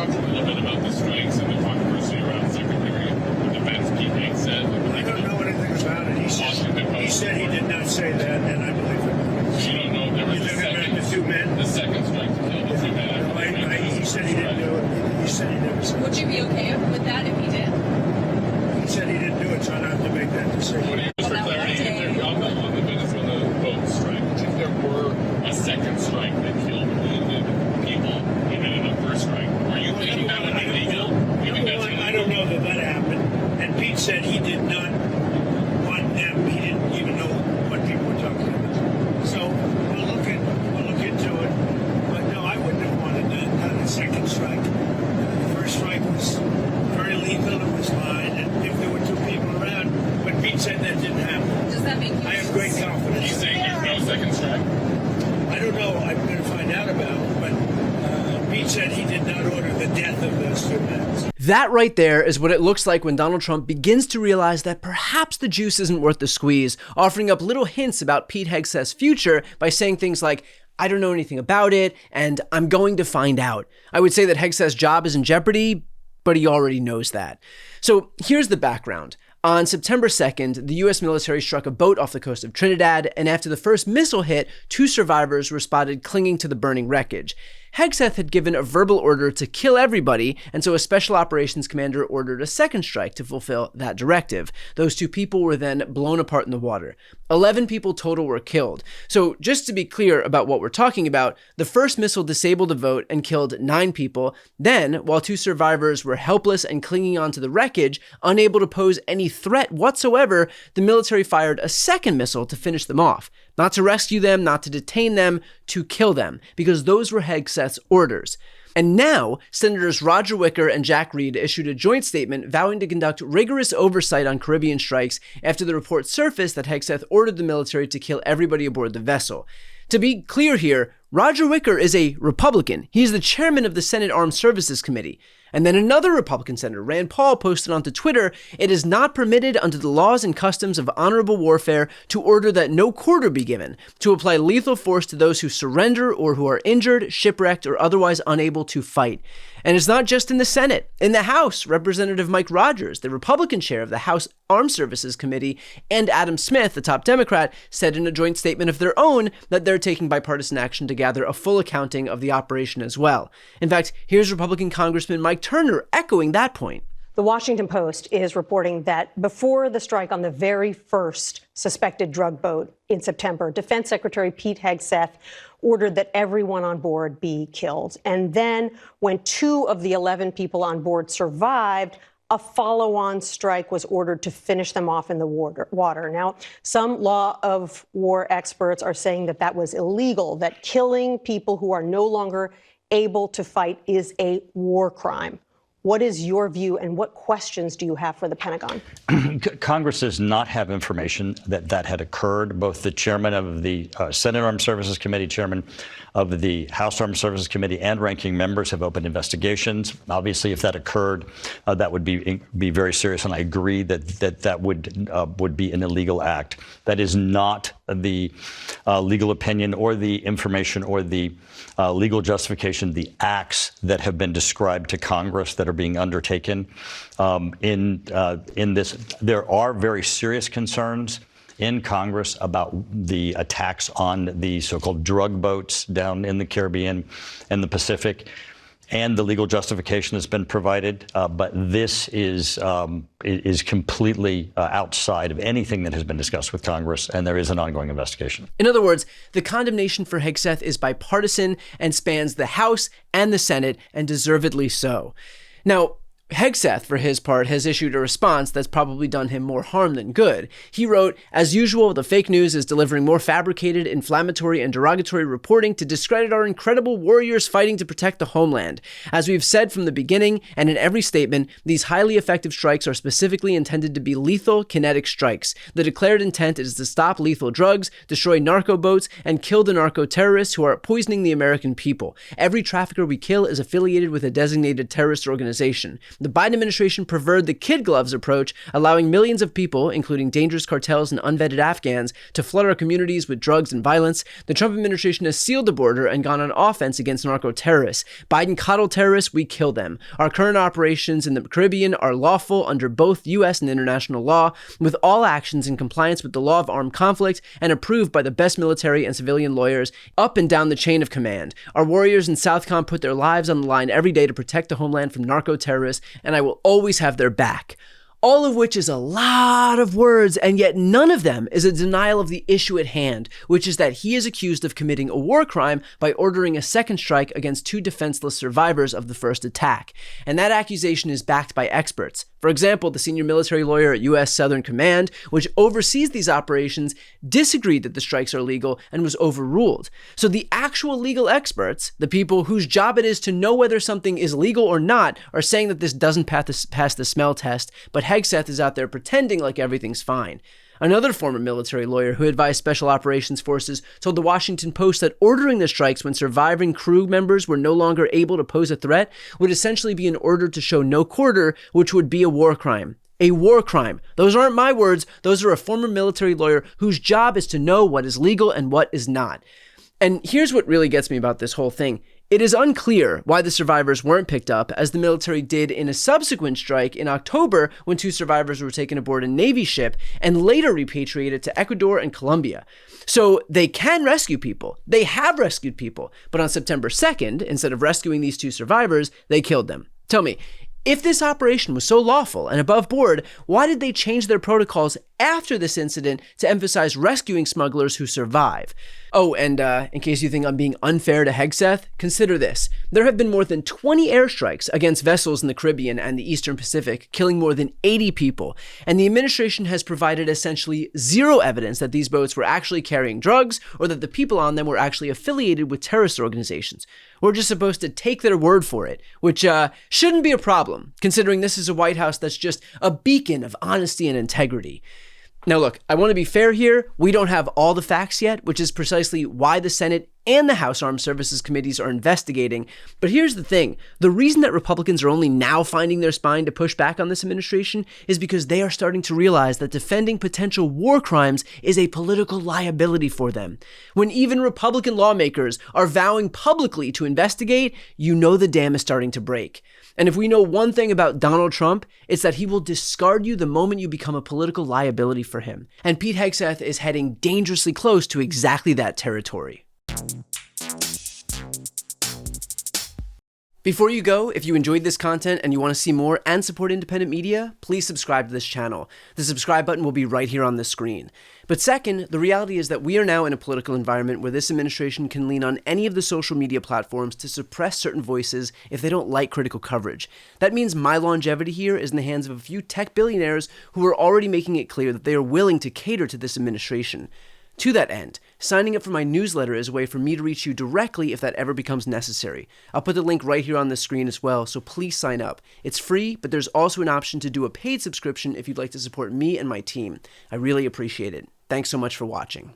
talk a little bit about the strikes and the controversy around Secretary of Defense Pete Hegseth? I don't know anything about it. He said he did not say that, and I believe him. You don't know if there was the two men? The second strike to kill the two men. He said he didn't do it. He said he never said it. Would you be okay with that if he did? He said he didn't do it, so I don't have to make that decision. Just for clarity, on the Venezuela boat strike, if there were a second strike that killed wounded people, even in the first strike, are you thinking that would be legal? I don't know that happened. And Pete said he did not want them. He didn't even know what people were talking about. So we'll look into it. But no, I wouldn't have wanted not a second strike. The first strike was very lethal. It was fine. And if there were two people around, but Pete said that didn't happen. Does that make you? I have great confidence. Are you saying there's no second strike? I don't know. I'm going to find out about it. But Pete said he did not order the death of those two men. That right there is what it looks like when Donald Trump begins to realize that perhaps the juice isn't worth the squeeze, offering up little hints about Pete Hegseth's future by saying things like, I don't know anything about it, and I'm going to find out. I would say that Hegseth's job is in jeopardy, but he already knows that. So here's the background. On September 2nd, the U.S. military struck a boat off the coast of Trinidad, and after the first missile hit, 2 survivors were spotted clinging to the burning wreckage. Hegseth had given a verbal order to kill everybody, and so a special operations commander ordered a second strike to fulfill that directive. Those 2 people were then blown apart in the water. 11 people total were killed. So just to be clear about what we're talking about, the first missile disabled a boat and killed 9 people. Then, while 2 survivors were helpless and clinging onto the wreckage, unable to pose any threat whatsoever, the military fired a second missile to finish them off. Not to rescue them, not to detain them, to kill them, because those were Hegseth's orders. And now, Senators Roger Wicker and Jack Reed issued a joint statement vowing to conduct rigorous oversight on Caribbean strikes after the report surfaced that Hegseth ordered the military to kill everybody aboard the vessel. To be clear here, Roger Wicker is a Republican. He is the chairman of the Senate Armed Services Committee. And then another Republican senator, Rand Paul, posted onto Twitter, "It is not permitted under the laws and customs of honorable warfare to order that no quarter be given, to apply lethal force to those who surrender or who are injured, shipwrecked, or otherwise unable to fight." And it's not just in the Senate. In the House, Representative Mike Rogers, the Republican chair of the House Armed Services Committee, and Adam Smith, the top Democrat, said in a joint statement of their own that they're taking bipartisan action to gather a full accounting of the operation as well. In fact, here's Republican Congressman Mike Turner echoing that point. The Washington Post is reporting that before the strike on the very first suspected drug boat in September, Defense Secretary Pete Hegseth ordered that everyone on board be killed. And then when 2 of the 11 people on board survived, a follow-on strike was ordered to finish them off in the water. Now, some law of war experts are saying that that was illegal, that killing people who are no longer able to fight is a war crime. What is your view, and what questions do you have for the Pentagon? Congress does not have information that that had occurred. Both the chairman of the Senate Armed Services Committee, chairman of the House Armed Services Committee, and ranking members have opened investigations. Obviously, if that occurred, that would be very serious, and I agree that would be an illegal act. That is not the legal opinion or the information or the legal justification, the acts that have been described to Congress that are being undertaken in this. There are very serious concerns in Congress about the attacks on the so-called drug boats down in the Caribbean and the Pacific, and the legal justification has been provided. But this is completely outside of anything that has been discussed with Congress, and there is an ongoing investigation. In other words, the condemnation for Hegseth is bipartisan and spans the House and the Senate, and deservedly so. Now, Hegseth, for his part, has issued a response that's probably done him more harm than good. He wrote, "As usual, the fake news is delivering more fabricated, inflammatory, and derogatory reporting to discredit our incredible warriors fighting to protect the homeland. As we've said from the beginning and in every statement, these highly effective strikes are specifically intended to be lethal, kinetic strikes. The declared intent is to stop lethal drugs, destroy narco boats, and kill the narco terrorists who are poisoning the American people. Every trafficker we kill is affiliated with a designated terrorist organization. the Biden administration preferred the kid gloves approach, allowing millions of people, including dangerous cartels and unvetted Afghans, to flood our communities with drugs and violence. The Trump administration has sealed the border and gone on offense against narco-terrorists. Biden coddled terrorists, we kill them. Our current operations in the Caribbean are lawful under both U.S. and international law, with all actions in compliance with the law of armed conflict and approved by the best military and civilian lawyers up and down the chain of command. Our warriors in Southcom put their lives on the line every day to protect the homeland from narco-terrorists, and I will always have their back. All of which is a lot of words, and yet none of them is a denial of the issue at hand, which is that he is accused of committing a war crime by ordering a second strike against 2 defenseless survivors of the first attack. And that accusation is backed by experts. For example, the senior military lawyer at U.S. Southern Command, which oversees these operations, disagreed that the strikes are legal and was overruled. So the actual legal experts, the people whose job it is to know whether something is legal or not, are saying that this doesn't pass the smell test, but Hegseth is out there pretending like everything's fine. Another former military lawyer who advised special operations forces told the Washington Post that ordering the strikes when surviving crew members were no longer able to pose a threat would essentially be an order to show no quarter, which would be a war crime. A war crime. Those aren't my words. Those are a former military lawyer whose job is to know what is legal and what is not. And here's what really gets me about this whole thing. It is unclear why the survivors weren't picked up, as the military did in a subsequent strike in October when 2 survivors were taken aboard a Navy ship and later repatriated to Ecuador and Colombia. So they can rescue people. They have rescued people. But on September 2nd, instead of rescuing these 2 survivors, they killed them. Tell me, if this operation was so lawful and above board, why did they change their protocols after this incident to emphasize rescuing smugglers who survive? Oh, and in case you think I'm being unfair to Hegseth, consider this. There have been more than 20 airstrikes against vessels in the Caribbean and the Eastern Pacific, killing more than 80 people. And the administration has provided essentially zero evidence that these boats were actually carrying drugs or that the people on them were actually affiliated with terrorist organizations. We're just supposed to take their word for it, which shouldn't be a problem, considering this is a White House that's just a beacon of honesty and integrity. Now look, I want to be fair here. We don't have all the facts yet, which is precisely why the Senate and the House Armed Services Committees are investigating. But here's the thing. The reason that Republicans are only now finding their spine to push back on this administration is because they are starting to realize that defending potential war crimes is a political liability for them. When even Republican lawmakers are vowing publicly to investigate, you know the dam is starting to break. And if we know one thing about Donald Trump, it's that he will discard you the moment you become a political liability for him. And Pete Hegseth is heading dangerously close to exactly that territory. Before you go, if you enjoyed this content and you want to see more and support independent media, please subscribe to this channel. The subscribe button will be right here on the screen. But second, the reality is that we are now in a political environment where this administration can lean on any of the social media platforms to suppress certain voices if they don't like critical coverage. That means my longevity here is in the hands of a few tech billionaires who are already making it clear that they are willing to cater to this administration. To that end, signing up for my newsletter is a way for me to reach you directly if that ever becomes necessary. I'll put the link right here on the screen as well, so please sign up. It's free, but there's also an option to do a paid subscription if you'd like to support me and my team. I really appreciate it. Thanks so much for watching.